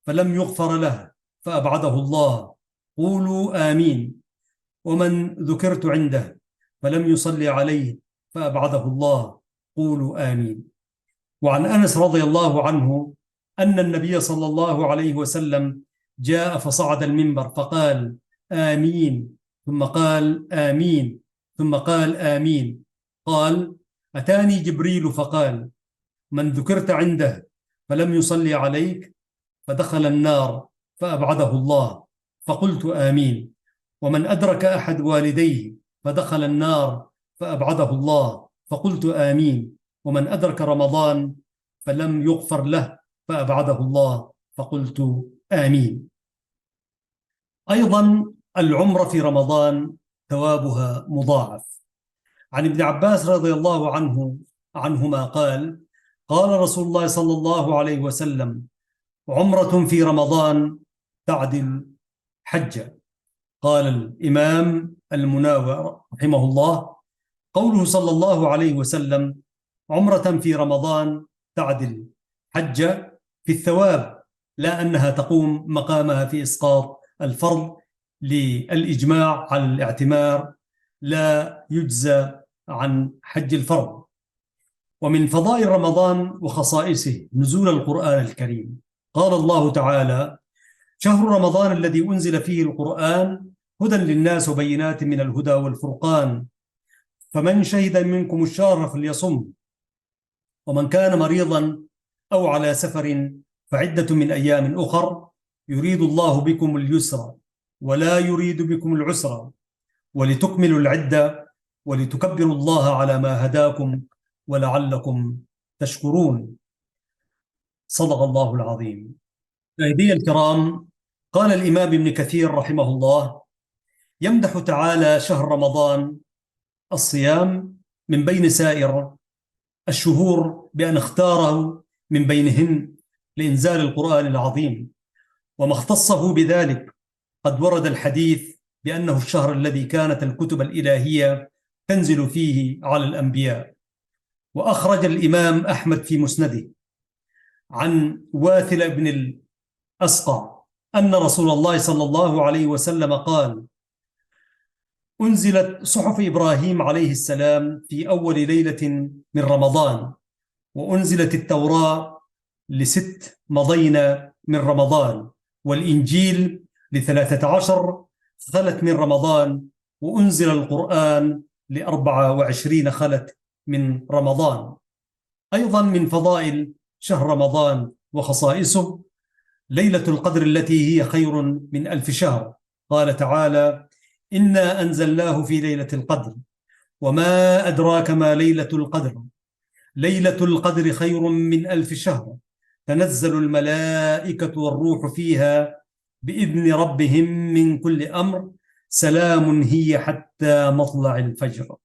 فلم يغفر له فأبعده الله، قولوا آمين. ومن ذكرت عنده فلم يصلي عليه فأبعده الله، قولوا آمين. وعن أنس رضي الله عنه أن النبي صلى الله عليه وسلم جاء فصعد المنبر فقال: آمين، ثم قال: آمين، ثم قال: آمين. قال: أتاني جبريل فقال: من ذكرت عنده فلم يصلي عليك فدخل النار فأبعده الله، فقلت آمين. ومن أدرك أحد والديه فدخل النار فأبعده الله، فقلت آمين. ومن أدرك رمضان فلم يغفر له فأبعده الله، فقلت آمين. أيضا العمرة في رمضان ثوابها مضاعف. عن ابن عباس رضي الله عنهما قال: قال رسول الله صلى الله عليه وسلم: عمرة في رمضان تعدل حجة. قال الإمام المناوي رحمه الله: قوله صلى الله عليه وسلم عمرة في رمضان تعدل حجة في الثواب، لا أنها تقوم مقامها في إسقاط الفرض، للإجماع على الاعتمار لا يجزى عن حج الفرض. ومن فضائل رمضان وخصائصه نزول القرآن الكريم. قال الله تعالى: شهر رمضان الذي أنزل فيه القرآن هدى للناس وبينات من الهدى والفرقان، فمن شهد منكم الشهر فليصم، ومن كان مريضا أو على سفر فعدة من أيام أخر، يريد الله بكم اليسر ولا يريد بكم العسر، ولتكملوا العدة ولتكبروا الله على ما هداكم ولعلكم تشكرون. صدق الله العظيم. مشاهدي الكرام، قال الإمام ابن كثير رحمه الله: يمدح تعالى شهر رمضان الصيام من بين سائر الشهور بأن اختاره من بينهن لإنزال القرآن العظيم، وما اختصه بذلك قد ورد الحديث بأنه الشهر الذي كانت الكتب الإلهية تنزل فيه على الأنبياء. وأخرج الإمام أحمد في مسنده عن واثل بن الأسقع أن رسول الله صلى الله عليه وسلم قال: أنزلت صحف إبراهيم عليه السلام في أول ليلة من رمضان، وأنزلت التوراة ل6 مضينا من رمضان، والإنجيل ل13 خلت من رمضان، وأنزل القرآن ل24 خلت من رمضان. أيضا من فضائل شهر رمضان وخصائصه ليلة القدر التي هي خير من 1000 شهر. قال تعالى: إنا أنزلناه في ليلة القدر وما أدراك ما ليلة القدر، ليلة القدر خير من 1000 شهر، تنزل الملائكة والروح فيها بإذن ربهم من كل أمر، سلام هي حتى مطلع الفجر.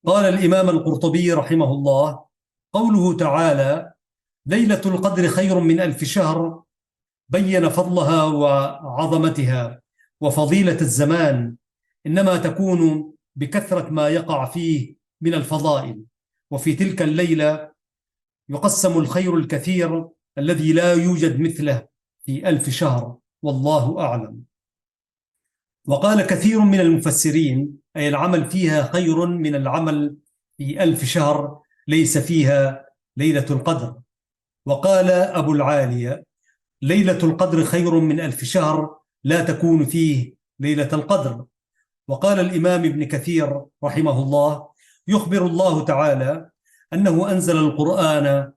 قال الإمام القرطبي رحمه الله: قوله تعالى ليلة القدر خير من 1000 شهر بين فضلها وعظمتها وفضيلة الزمان، إنما تكون بكثرة ما يقع فيه من الفضائل، وفي تلك الليلة يقسم الخير الكثير الذي لا يوجد مثله في 1000 شهر، والله أعلم. وقال كثير من المفسرين: أي العمل فيها خير من العمل في 1000 شهر ليس فيها ليلة القدر. وقال أبو العالية: ليلة القدر خير من 1000 شهر لا تكون فيه ليلة القدر. وقال الإمام ابن كثير رحمه الله: يخبر الله تعالى أنه أنزل القرآن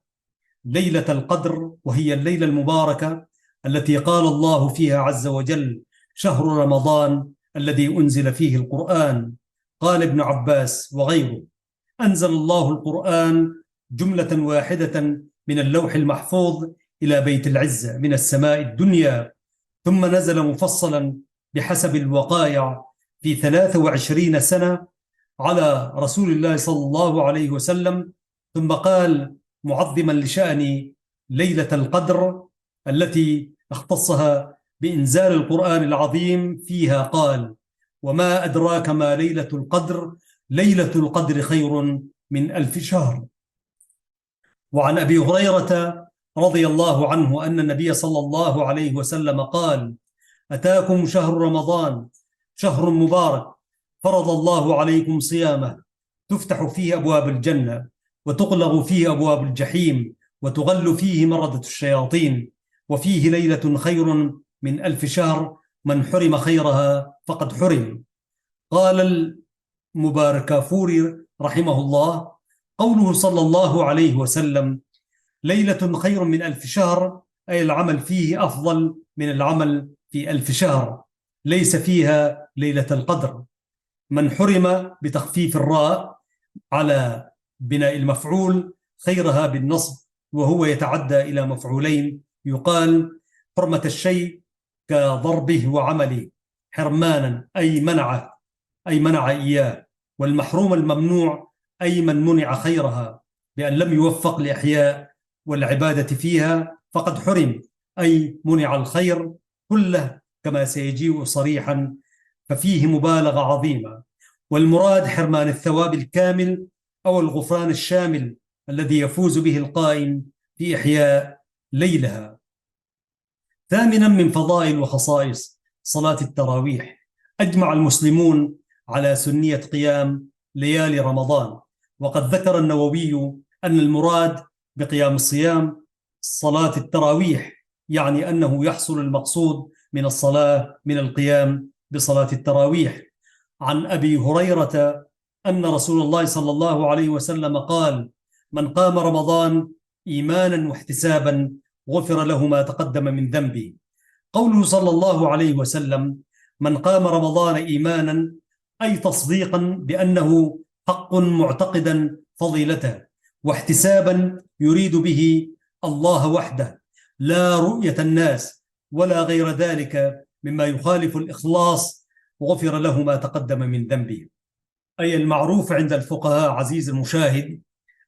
ليلة القدر، وهي الليلة المباركة التي قال الله فيها عز وجل: شهر رمضان الذي أنزل فيه القرآن. قال ابن عباس وغيره: أنزل الله القرآن جملة واحدة من اللوح المحفوظ إلى بيت العزة من السماء الدنيا، ثم نزل مفصلا بحسب الوقائع في 23 سنة على رسول الله صلى الله عليه وسلم. ثم قال معظما لشأن ليلة القدر التي اختصها بإنزال القرآن العظيم فيها، قال: وما أدراك ما ليلة القدر، ليلة القدر خير من 1000 شهر. وعن أبي هريرة رضي الله عنه أن النبي صلى الله عليه وسلم قال: أتاكم شهر رمضان شهر مبارك، فرض الله عليكم صيامه، تفتح فيه أبواب الجنة وتغلق فيه أبواب الجحيم وتغل فيه مردة الشياطين، وفيه ليلة خير من 1000 شهر، من حرم خيرها فقد حرم. قال المباركافوري رحمه الله: قوله صلى الله عليه وسلم ليلة خير من 1000 شهر، أي العمل فيه أفضل من العمل في 1000 شهر، ليس فيها ليلة القدر. من حرم بتخفيف الراء على بناء المفعول، خيرها بالنصب وهو يتعدى إلى مفعولين، يقال حرمة الشيء كضربه وعمله، حرمانا أي منع إياه، والمحروم الممنوع أي من منع خيرها بأن لم يوفق لإحياء والعبادة فيها فقد حرم، أي منع الخير كله كما سيجيء صريحا، ففيه مبالغة عظيمة. والمراد حرمان الثواب الكامل أو الغفران الشامل الذي يفوز به القائم في إحياء ليلها. ثامنا من فضائل وخصائص صلاة التراويح، أجمع المسلمون على سنية قيام ليالي رمضان، وقد ذكر النووي أن المراد بقيام الصيام صلاة التراويح، يعني أنه يحصل المقصود من الصلاة من القيام بصلاة التراويح. عن أبي هريرة أن رسول الله صلى الله عليه وسلم قال: من قام رمضان إيمانا واحتسابا غفر له ما تقدم من ذنبه. قوله صلى الله عليه وسلم من قام رمضان إيمانا أي تصديقا بأنه حق معتقدا فضيلته، واحتسابا يريد به الله وحده لا رؤية الناس ولا غير ذلك مما يخالف الإخلاص، وغفر له ما تقدم من ذنبه. أي المعروف عند الفقهاء عزيز المشاهد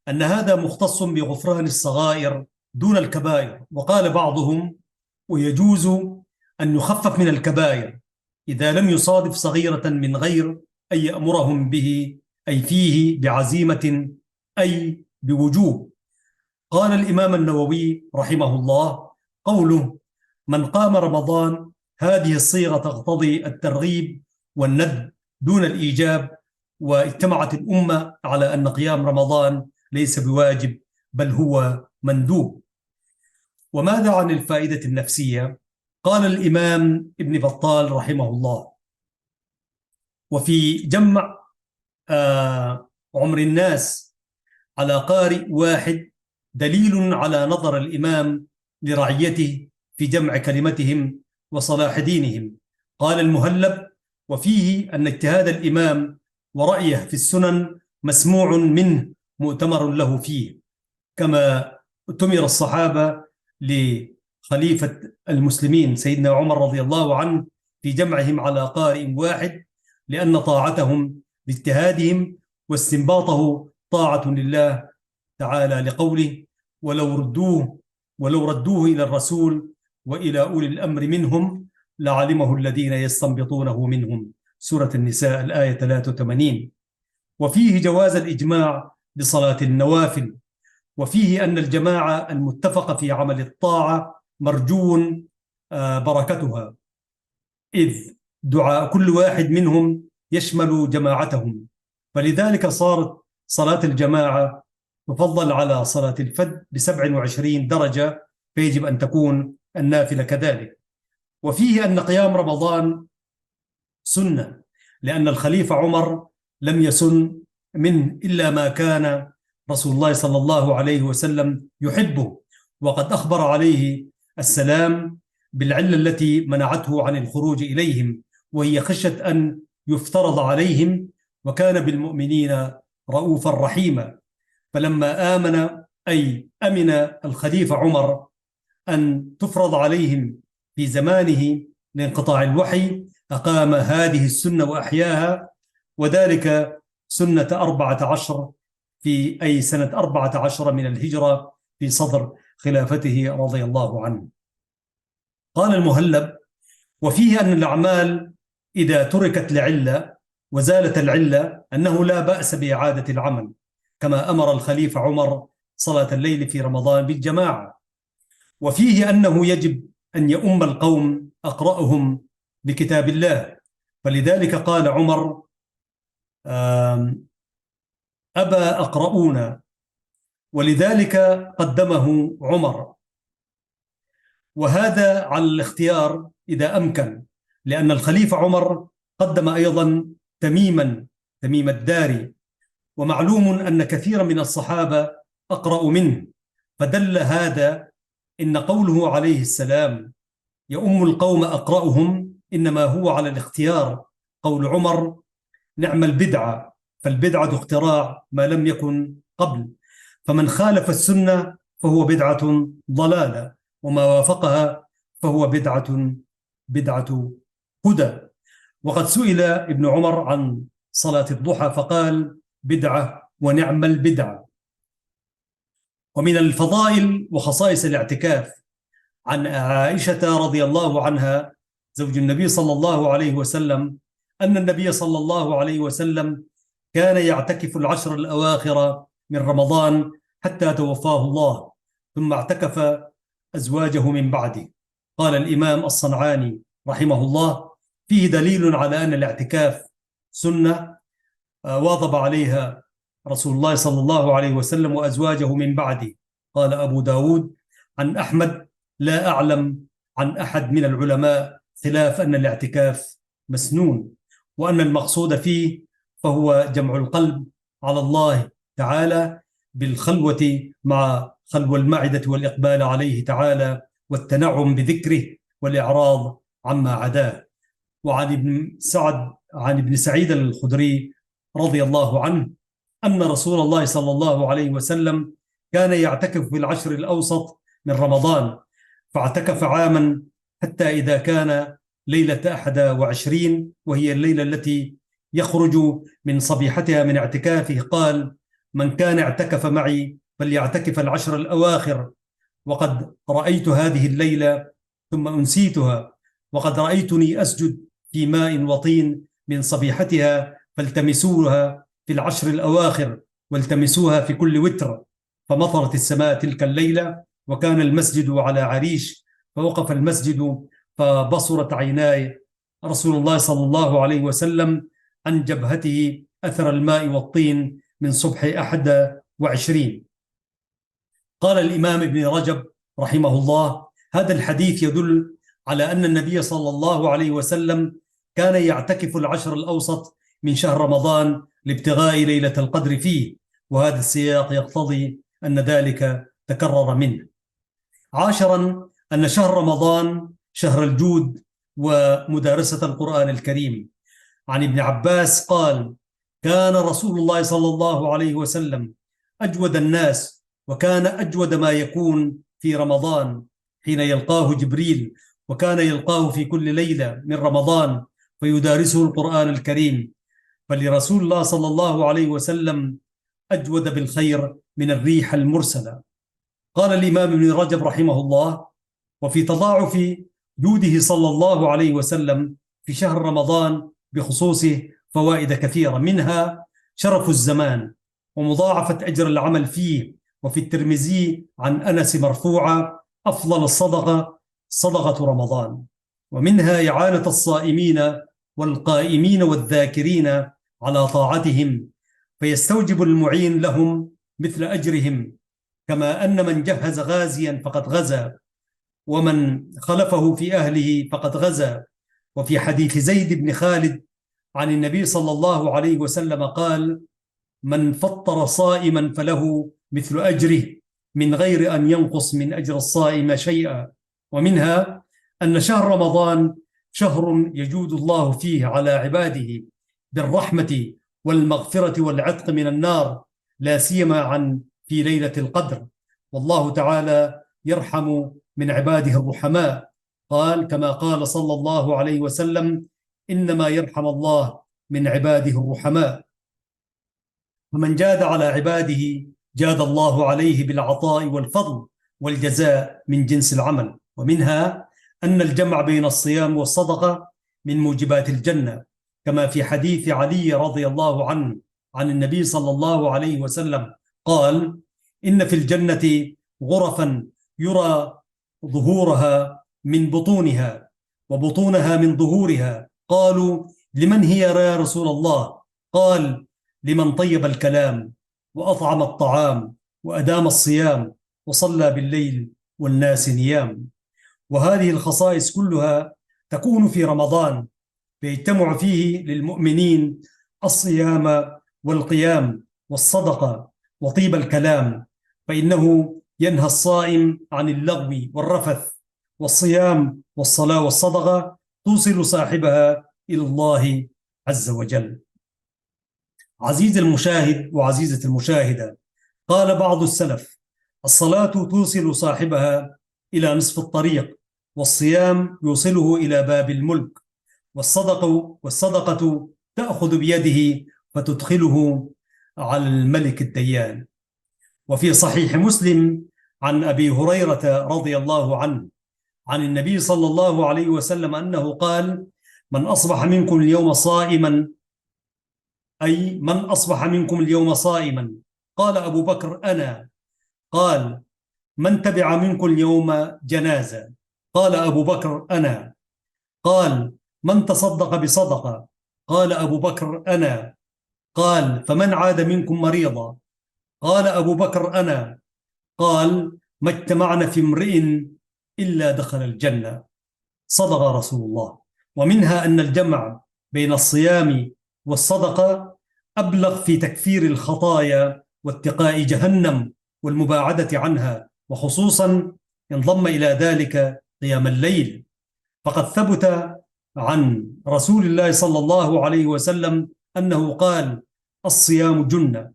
أن هذا مختص بغفران الصغائر دون الكبائر، وقال بعضهم ويجوز أن يخفف من الكبائر إذا لم يصادف صغيرة من غير أن يأمرهم به، أي فيه بعزيمة أي بوجوب. قال الإمام النووي رحمه الله: قوله من قام رمضان هذه الصيغة تقتضي الترغيب والندب دون الإيجاب، واجتمعت الأمة على أن قيام رمضان ليس بواجب بل هو مندوب. وماذا عن الفائدة النفسية؟ قال الإمام ابن بطال رحمه الله: وفي جمع عمر الناس على قارئ واحد دليل على نظر الإمام لرعيته في جمع كلمتهم وصلاح دينهم. قال المهلب: وفيه أن اجتهاد الإمام ورأيه في السنن مسموع منه مؤتمر له فيه، كما اؤتمر الصحابة لخليفة المسلمين سيدنا عمر رضي الله عنه في جمعهم على قارئ واحد، لأن طاعتهم باجتهادهم واستنباطه طاعة لله تعالى، لقوله ولو ردوه إلى الرسول وإلى أولي الأمر منهم لعلمه الذين يستنبطونه منهم، سورة النساء الآية 83. وفيه جواز الإجماع بصلاة النوافل، وفيه أن الجماعة المتفقة في عمل الطاعة مرجو بركتها، إذ دعاء كل واحد منهم يشمل جماعتهم، فلذلك صارت صلاة الجماعة تفضل على صلاة الفرد ب27 درجة، فيجب أن تكون النافلة كذلك. وفيه أن قيام رمضان سنة، لأن الخليفة عمر لم يسن منه إلا ما كان رسول الله صلى الله عليه وسلم يحبه، وقد أخبر عليه السلام بالعلة التي منعته عن الخروج إليهم، وهي خشية أن يفترض عليهم، وكان بالمؤمنين رؤوفا رحيما. فلما أمن الخليفة عمر أن تفرض عليهم في زمانه لانقطاع الوحي، أقام هذه السنة وأحياها، وذلك سنة 14 في سنة 14 من الهجرة في صدر خلافته رضي الله عنه. قال المهلب: وفيه أن الأعمال إذا تركت لعلة وزالت العلة أنه لا بأس بإعادة العمل، كما أمر الخليفة عمر صلاة الليل في رمضان بالجماعة. وفيه أنه يجب أن يؤم القوم أقرأهم بكتاب الله، فلذلك قال عمر: أبى أقرؤون، ولذلك قدمه عمر، وهذا على الاختيار إذا أمكن، لأن الخليفة عمر قدم أيضا تميم الداري، ومعلوم أن كثيرا من الصحابة أقرأ منه، فدل هذا إن قوله عليه السلام يؤم القوم أقرأهم إنما هو على الاختيار. قول عمر: نعم البدعة، فالبدعة اختراع ما لم يكن قبل، فمن خالف السنة فهو بدعة ضلالة، وما وافقها فهو بدعة هدى. وقد سئل ابن عمر عن صلاة الضحى فقال: بدعة ونعم البدعة. ومن الفضائل وخصائص الاعتكاف عن عائشة رضي الله عنها زوج النبي صلى الله عليه وسلم أن النبي صلى الله عليه وسلم كان يعتكف العشر الأواخر من رمضان حتى توفاه الله، ثم اعتكف أزواجه من بعده. قال الإمام الصنعاني رحمه الله: فيه دليل على أن الاعتكاف سنة واظب عليها رسول الله صلى الله عليه وسلم وأزواجه من بعده. قال أبو داود عن أحمد: لا أعلم عن أحد من العلماء خلاف أن الاعتكاف مسنون، وأن المقصود فيه فهو جمع القلب على الله تعالى بالخلوة مع خلو المعدة والإقبال عليه تعالى والتنعم بذكره والإعراض عما عداه. وعن ابن سعيد الخدري رضي الله عنه أن رسول الله صلى الله عليه وسلم كان يعتكف في العشر الأوسط من رمضان، فاعتكف عاما حتى إذا كان ليلة 21 وهي الليلة التي يخرج من صبيحتها من اعتكافه قال: من كان اعتكف معي فليعتكف العشر الأواخر، وقد رأيت هذه الليلة ثم أنسيتها، وقد رأيتني أسجد في ماء وطين من صبيحتها، فالتمسوها في العشر الأواخر والتمسوها في كل وتر. فمطرت السماء تلك الليلة، وكان المسجد على عريش، فوقف المسجد فبصرت عيناي رسول الله صلى الله عليه وسلم عن جبهته أثر الماء والطين من صبح 21. قال الإمام ابن رجب رحمه الله: هذا الحديث يدل على أن النبي صلى الله عليه وسلم كان يعتكف العشر الأوسط من شهر رمضان لابتغاء ليلة القدر فيه، وهذا السياق يقتضي أن ذلك تكرر منه. عاشرا، أن شهر رمضان شهر الجود ومدارسة القرآن الكريم. عن ابن عباس قال: كان رسول الله صلى الله عليه وسلم أجود الناس، وكان أجود ما يكون في رمضان حين يلقاه جبريل، وكان يلقاه في كل ليلة من رمضان فيدارسه القرآن الكريم، فلرسول الله صلى الله عليه وسلم أجود بالخير من الريح المرسلة. قال الإمام ابن رجب رحمه الله: وفي تضاعف جوده صلى الله عليه وسلم في شهر رمضان بخصوصه فوائد كثيرة، منها شرف الزمان ومضاعفة أجر العمل فيه. وفي الترمذي عن أنس مرفوعة: أفضل الصدقة صدقة رمضان. ومنها إعانة الصائمين والقائمين والذاكرين على طاعتهم، فيستوجب المعين لهم مثل أجرهم، كما أن من جهز غازيا فقد غزا، ومن خلفه في أهله فقد غزا. وفي حديث زيد بن خالد عن النبي صلى الله عليه وسلم قال: من فطر صائما فله مثل أجره من غير أن ينقص من أجر الصائم شيئا. ومنها أن شهر رمضان شهر يجود الله فيه على عباده بالرحمة والمغفرة والعتق من النار، لا سيما في ليلة القدر، والله تعالى يرحم من عباده الرحماء. قال كما قال صلى الله عليه وسلم: إنما يرحم الله من عباده الرحماء. ومن جاد على عباده جاد الله عليه بالعطاء والفضل والجزاء من جنس العمل. ومنها أن الجمع بين الصيام والصدقة من موجبات الجنة، كما في حديث علي رضي الله عنه عن النبي صلى الله عليه وسلم قال: إن في الجنة غرفا يرى ظهورها من بطونها وبطونها من ظهورها. قالوا: لمن هي يا رسول الله؟ قال: لمن طيب الكلام وأطعم الطعام وأدام الصيام وصلى بالليل والناس نيام. وهذه الخصائص كلها تكون في رمضان، فيجتمع فيه للمؤمنين الصيام والقيام والصدقة وطيب الكلام، فإنه ينهى الصائم عن اللغو والرفث، والصيام والصلاة والصدقة توصل صاحبها إلى الله عز وجل. عزيز المشاهد وعزيزة المشاهدة، قال بعض السلف: الصلاة توصل صاحبها إلى نصف الطريق، والصيام يوصله إلى باب الملك، والصدقة تأخذ بيده فتدخله على الملك الديان. وفي صحيح مسلم عن أبي هريرة رضي الله عنه عن النبي صلى الله عليه وسلم أنه قال: من أصبح منكم اليوم صائما، أي من أصبح منكم اليوم صائما. قال أبو بكر: أنا. قال: من تبع منكم اليوم جنازة؟ قال أبو بكر: أنا. قال: من تصدق بصدقة؟ قال أبو بكر: أنا. قال: فمن عاد منكم مريضا؟ قال أبو بكر: أنا. قال: ما اجتمعنا في امرئ إلا دخل الجنة. صدق رسول الله. ومنها أن الجمع بين الصيام والصدقة أبلغ في تكفير الخطايا واتقاء جهنم والمباعدة عنها، وخصوصا انضم إلى ذلك قيام الليل، فقد ثبت عن رسول الله صلى الله عليه وسلم أنه قال: الصيام جنة،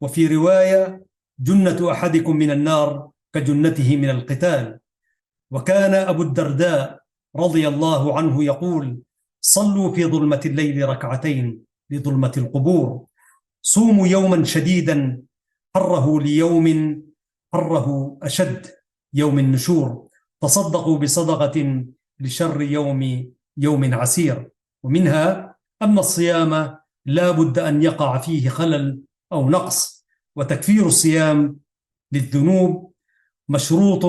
وفي رواية: جنة أحدكم من النار كجنته من القتال. وكان أبو الدرداء رضي الله عنه يقول: صلوا في ظلمة الليل ركعتين لظلمة القبور، صوموا يوما شديدا حره ليوم حره أشد يوم النشور، تصدقوا بصدقة لشر يوم عسير. ومنها أن الصيام لا بد أن يقع فيه خلل أو نقص، وتكفير الصيام للذنوب مشروط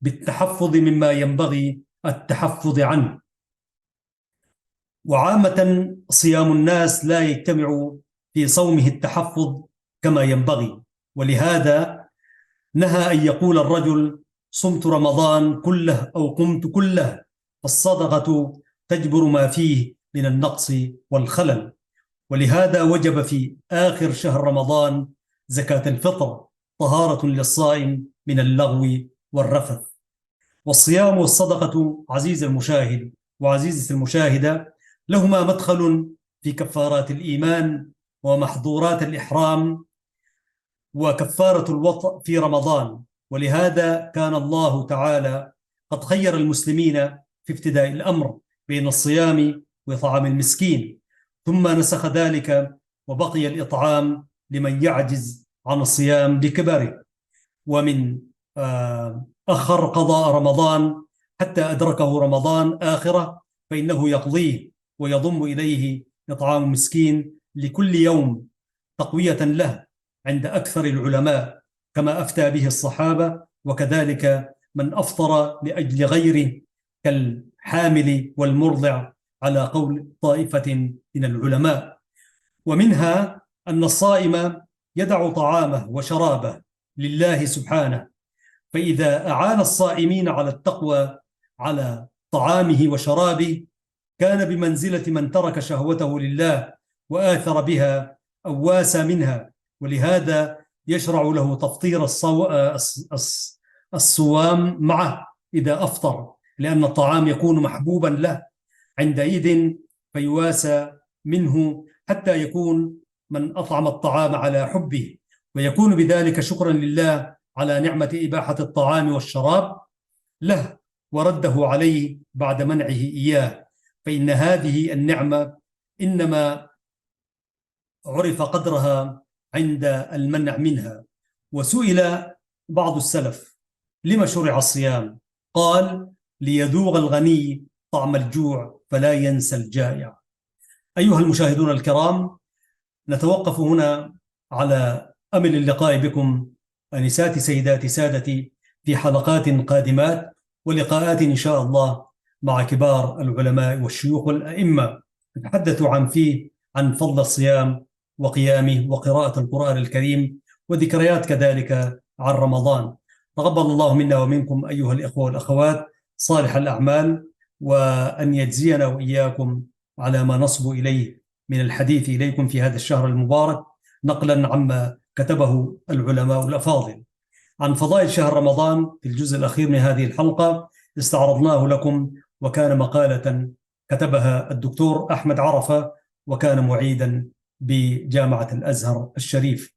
بالتحفظ مما ينبغي التحفظ عنه. وعامة صيام الناس لا يجتمع في صومه التحفظ كما ينبغي، ولهذا نهى أن يقول الرجل: صمت رمضان كله أو قمت كله، فالصدقة تجبر ما فيه من النقص والخلل. ولهذا وجب في آخر شهر رمضان زكاة الفطر، طهارة للصائم من اللغو والرفث. والصيام والصدقة عزيز المشاهد وعزيزة المشاهدة لهما مدخل في كفارات الإيمان ومحظورات الإحرام وكفارة الوطء في رمضان. ولهذا كان الله تعالى قد خير المسلمين في ابتداء الأمر بين الصيام وإطعام المسكين، ثم نسخ ذلك وبقي الإطعام لمن يعجز عن الصيام بكبره، ومن أخر قضاء رمضان حتى أدركه رمضان آخرة فإنه يقضيه ويضم إليه إطعام مسكين لكل يوم تقوية له عند أكثر العلماء، كما أفتى به الصحابة، وكذلك من أفطر لأجل غيره كالحامل والمرضع على قول طائفة من العلماء. ومنها أن الصائم يدع طعامه وشرابه لله سبحانه، فإذا أعان الصائمين على التقوى على طعامه وشرابه كان بمنزلة من ترك شهوته لله وآثر بها أو واسى منها. ولهذا يشرع له تفطير الصوام معه إذا أفطر، لأن الطعام يكون محبوبا له عندئذ فيواسى منه حتى يكون من أطعم الطعام على حبه، ويكون بذلك شكرا لله على نعمة إباحة الطعام والشراب له ورده عليه بعد منعه إياه. فإن هذه النعمة إنما عرف قدرها عند المنع منها. وسئل بعض السلف: لما شرع الصيام؟ قال: ليذوق الغني طعم الجوع فلا ينسى الجائع. أيها المشاهدون الكرام، نتوقف هنا على أمل اللقاء بكم أنساتي سيداتي سادتي في حلقات قادمات ولقاءات إن شاء الله مع كبار العلماء والشيوخ والأئمة نتحدث عن فضل الصيام وقيامه وقراءة القرآن الكريم وذكريات كذلك عن رمضان. تقبل الله منا ومنكم أيها الإخوة والأخوات صالح الأعمال، وأن يجزينا وإياكم على ما نصب إليه من الحديث إليكم في هذا الشهر المبارك، نقلا عما كتبه العلماء الأفاضل عن فضائل شهر رمضان. في الجزء الأخير من هذه الحلقة استعرضناه لكم، وكان مقالة كتبها الدكتور أحمد عرفة، وكان معيدا بجامعة الأزهر الشريف.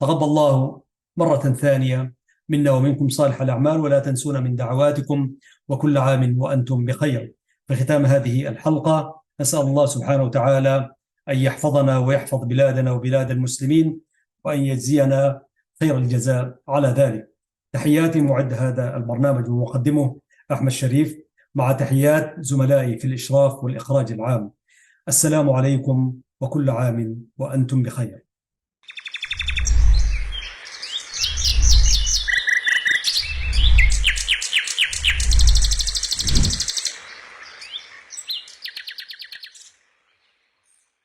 تقبل الله مرة ثانية منا ومنكم صالح الأعمال، ولا تنسونا من دعواتكم، وكل عام وأنتم بخير. في ختام هذه الحلقة نسأل الله سبحانه وتعالى أن يحفظنا ويحفظ بلادنا وبلاد المسلمين، وأن يجزينا خير الجزاء على ذلك. تحياتي معد هذا البرنامج ومقدمه أحمد شريف، مع تحيات زملائي في الإشراف والإخراج العام. السلام عليكم وكل عام وأنتم بخير.